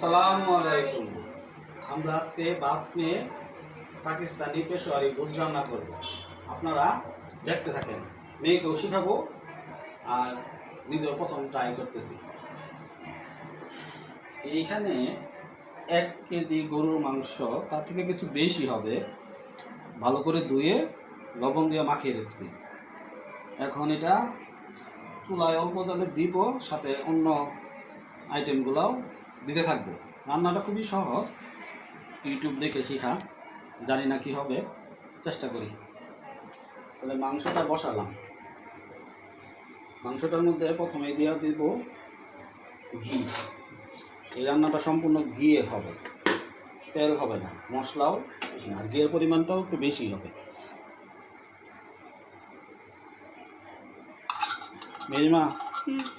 আসসালামু আলাইকুম। আমরা আজকে ভাত নিয়ে পাকিস্তানি পেশোয়ারি ভুজ রান্না করব। আপনারা দেখতে থাকেন। মেয়েকেও শিখাবো আর নিজেও প্রথম ট্রাই করতেছি। এইখানে 1 কেজি গরুর মাংস, তার থেকে কিছু বেশি হবে, ভালো করে ধুয়ে লবণ দিয়ে মাখিয়ে রেখেছি। এখন এটা চুলায় অল্প জালে দিব, সাথে অন্য আইটেমগুলোও দিতে থাকবো। রান্নাটা খুবই সহজ, ইউটিউব দেখে শেখা, জানি না কি হবে, চেষ্টা করি। তাহলে মাংসটা বসালাম। মাংসটার মধ্যে প্রথমে দিয়ে দিব ঘি। এই রান্নাটা সম্পূর্ণ ঘিয়ে হবে, তেল হবে না, মশলাও বেশি না, আর ঘিয়ের পরিমাণটাও একটু বেশি হবে। মেজমা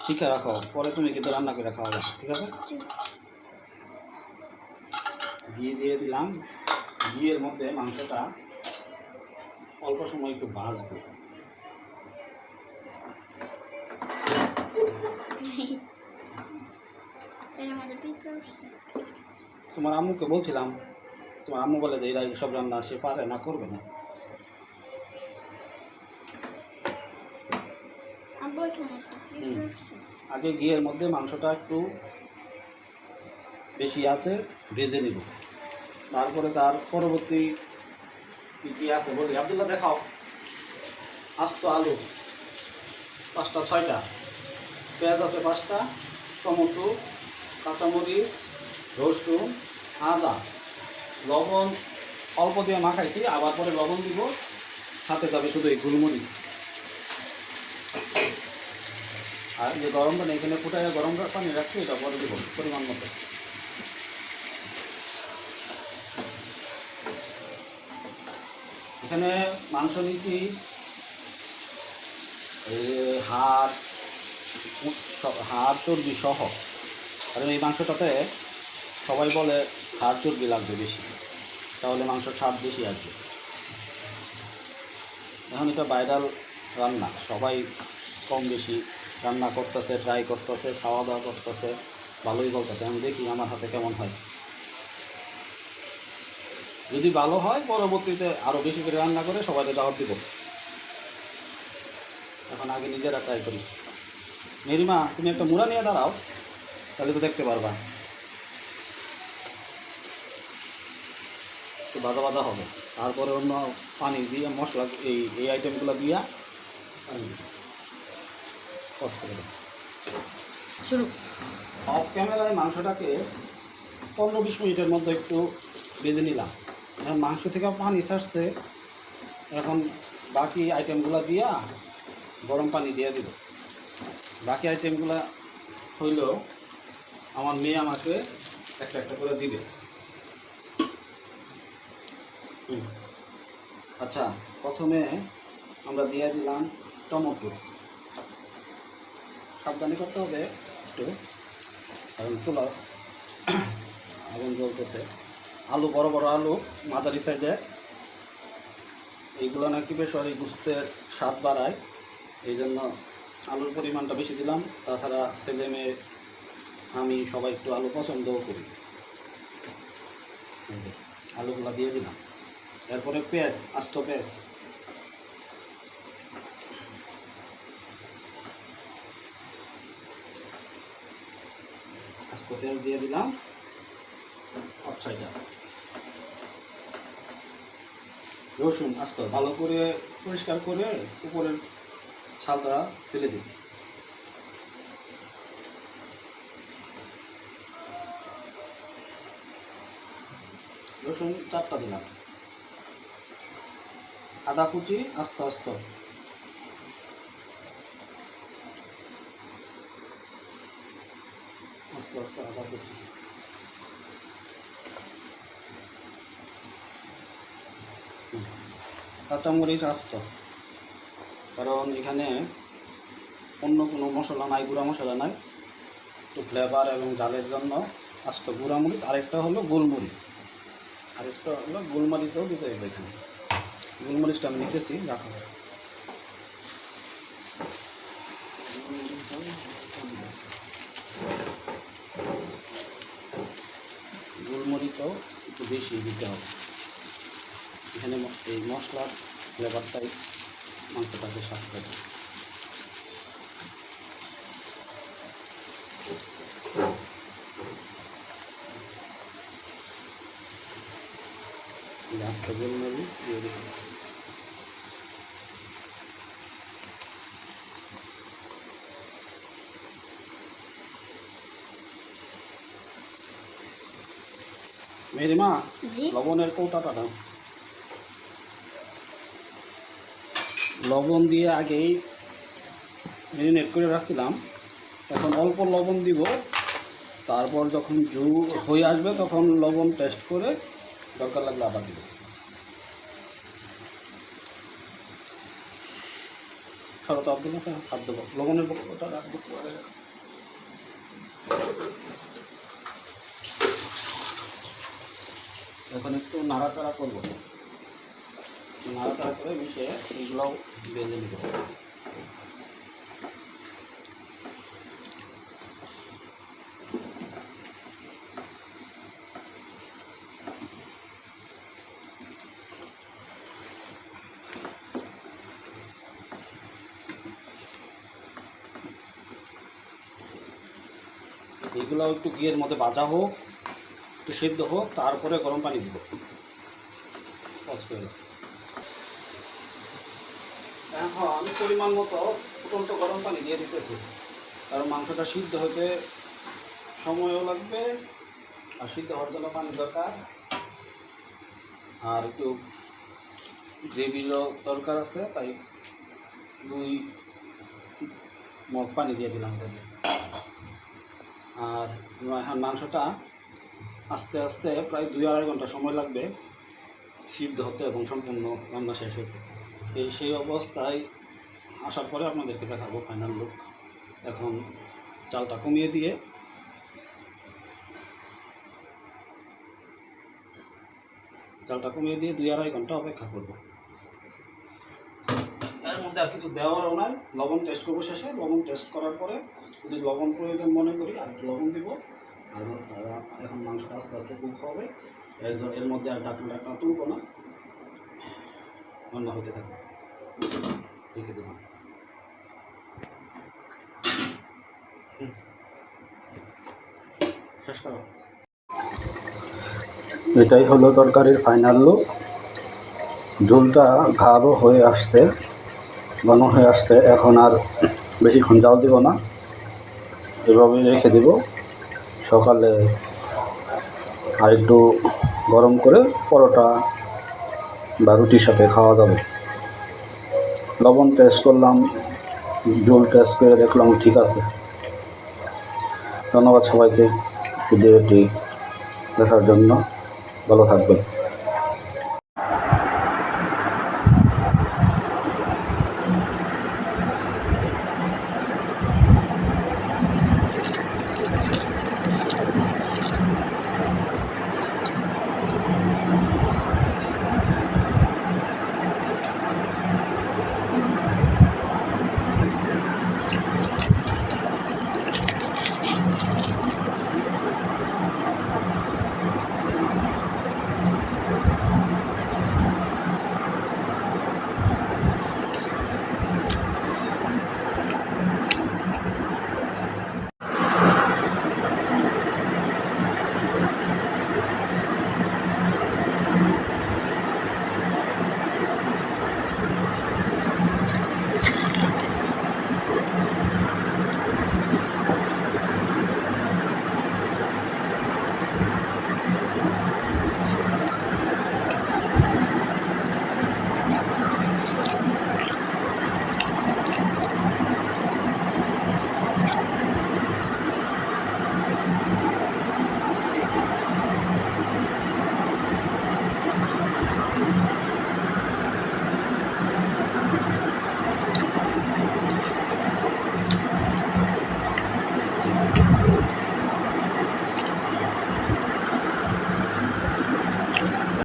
শিখে রাখো, পরে তুমি কিন্তু রান্না করে খাওয়াবে, ঠিক আছে? ঘি দিয়ে দিলাম। ঘিয়ের মধ্যে মাংসটা অল্প সময় একটু ভাজবো। তোমার আম্মুকে বলছিলাম, তোমার আম্মু বলে যে এরা সব রান্না সে পারে না, করবে না। আগে ঘিয়ের মধ্যে মাংসটা একটু বেশি আছে ভেজে নিব, তারপরে তার পরবর্তী কী আছে বলি। আব্দুল্লাহ দেখাও। আস্ত আলু 5টা 6টা, পেঁয়াজ আছে 5টা, টমেটো, কাঁচামরিচ, রসুন, আদা, লবণ অল্প দিয়ে মাখাইছি, আবার পরে লবণ দিব, সাথে যাবে শুধু এই গোলমরিচ। আর যে গরম পানি এখানে ফুটায় গরম পানি রাখছি, এটা পরে দিব পরিমাণ মতো। এখানে মাংস নিচ্ছি হাড় চর্বি সহ, কারণ এই মাংসটাতে সবাই বলে হাড় চর্বি লাগবে বেশি, তাহলে মাংস স্বাদ বেশি আসবে। এখন এটা ভাইরাল রান্না, সবাই কম বেশি রান্না করতেছে, ট্রাই করতেছে, খাওয়া দাওয়া করতেছে, ভালোই বলতেছে। আমি দেখি আমার হাতে কেমন হয়। যদি ভালো হয় পরবর্তীতে আরও বেশি করে রান্না করে সবাইকে দাওয়াত দিব। এখন আগে নিজেরা ট্রাই করি। মেরিমা, তুমি একটা মুড়া নিয়ে দাঁড়াও, তাহলে তো দেখতে পারবা। একটু বাদা বাদা হবে, তারপরে অন্য পানি দিয়ে মশলা এই আইটেমগুলো দিয়া কষ করে দেব। শুরু। অফ ক্যামেরায় মাংসটাকে 15-20 মিনিটের মধ্যে একটু ভেজে নিলাম। এখন মাংস থেকে পানি ছাড়ছে, এখন বাকি আইটেমগুলো দিয়া গরম পানি দিয়ে দিব। বাকি আইটেমগুলো হইলেও আমার মেয়ে আমাকে একটা একটা করে দিবে। আচ্ছা, প্রথমে আমরা দিয়ে দিলাম টমেটো। সাবধানে করতে হবে একটু, কারণ চুলা আগুন জ্বলতেছে। আলু, বড় বড় আলু, মাঝারি সাইজে, এইগুলো নাকি পেশোয়ারি গোশতের স্বাদ বাড়ায়, এই জন্য আলুর পরিমাণটা বেশি দিলাম। তাছাড়া ছেলে মেয়ে আমি সবাই একটু আলু পছন্দও করি। আলুগুলো দিয়ে দিলাম। এরপরে পেঁয়াজ, আস্ত পেঁয়াজ, আস্ত পেঁয়াজ দিয়ে দিলাম 6টা। রসুন আস্ত ভালো করে পরিষ্কার করে উপরের ছালটা ফেলে দিই। রসুন 4টা দিলাম। আদা কুচি আস্ত আস্ত, আস্ত আস্ত আদা কুচি। কাঁচামরিচ আস্ত, কারণ এখানে অন্য কোনো মশলা নাই, গুঁড়া মশলা নাই, একটু ফ্লেভার এবং ঝালের জন্য আস্ত গুঁড়া মরিচ। আরেকটা হলো গোলমরিচ, আরেকটা হলো গোলমরিচও দিতে হবে। এখানে গোলমরিচটা আমি নিতেছি, রাখা। গোলমরিচও একটু বেশি দিতে হবে। এখানে এই মশলার ফ্লেভারটাই মাংসটাকে স্বাদ করে। আস্তে গোলমরিচ দিয়ে দিতে হবে। মেরিমা, লবণের কৌটাটা দাও। লবণ দিয়ে আগেই ম্যারিনেট করে রাখছিলাম, এখন অল্প লবণ দিব, তারপর যখন হয়ে আসবে তখন লবণ টেস্ট করে দরকার লাগলে আবার দিব। শরত আব্দুল হাত দেবো, লবণের কৌটা রাখবো। এখন একটু নাড়াচাড়া করবো, নাড়াচাড়া করে মিশিয়ে এইগুলোও বেজে নিতে হবে। এইগুলো একটু ঘিয়ের মধ্যে ভাজা হোক, একটু সিদ্ধ হোক, তারপরে গরম পানি দিব। এখন পরিমাণ মতো ফুটন্ত গরম পানি দিয়ে দিতেছি, কারণ মাংসটা সিদ্ধ হতে সময়ও লাগবে, আর সিদ্ধ হওয়ার জন্য পানি দরকার, আর একটু গ্রেভিরও দরকার আছে, তাই 2 মগ পানি দিয়ে দিলাম। আর এখন মাংসটা আস্তে আস্তে প্রায় 2-2.5 ঘন্টা সময় লাগবে সিদ্ধ হতে এবং সম্পূর্ণ রান্না শেষ হতে। সেই অবস্থায় আসার পরে আপনাদেরকে দেখাবো ফাইনাল লুক। এখন চালটা কমিয়ে দিয়ে চালটা কমিয়ে দিয়ে 2-2.5 ঘন্টা অপেক্ষা করব। এর মধ্যে আর কিছু দেওয়ারও নাই, লবণ টেস্ট করবো শেষে। লবণ টেস্ট করার পরে যদি লবণ প্রয়োজন মনে করি আর একটু লবণ দিব। আর এখন মাংসটা আস্তে আস্তে কুক হবে, এর মধ্যে আর ঢাকনা তুলবো না, রান্না হতে থাকবে। রেখে দিলাম। শেষ করো। এটাই হলো তরকারির ফাইনাল লুক। ঝোলটা ঘাড়ও হয়ে আসছে, ঘন হয়ে আসছে। এখন আর বেশিক্ষণ জাল দিব না, এভাবেই রেখে দেব। সকালে আর একটু গরম করে পরোটা বা রুটির সাথে খাওয়া যাবে। লবণ টেস্ট করলাম, ঝোল টেস্ট করে দেখলাম ঠিক আছে। ধন্যবাদ সবাইকে ভিডিওটি দেখার জন্য। ভালো থাকবেন।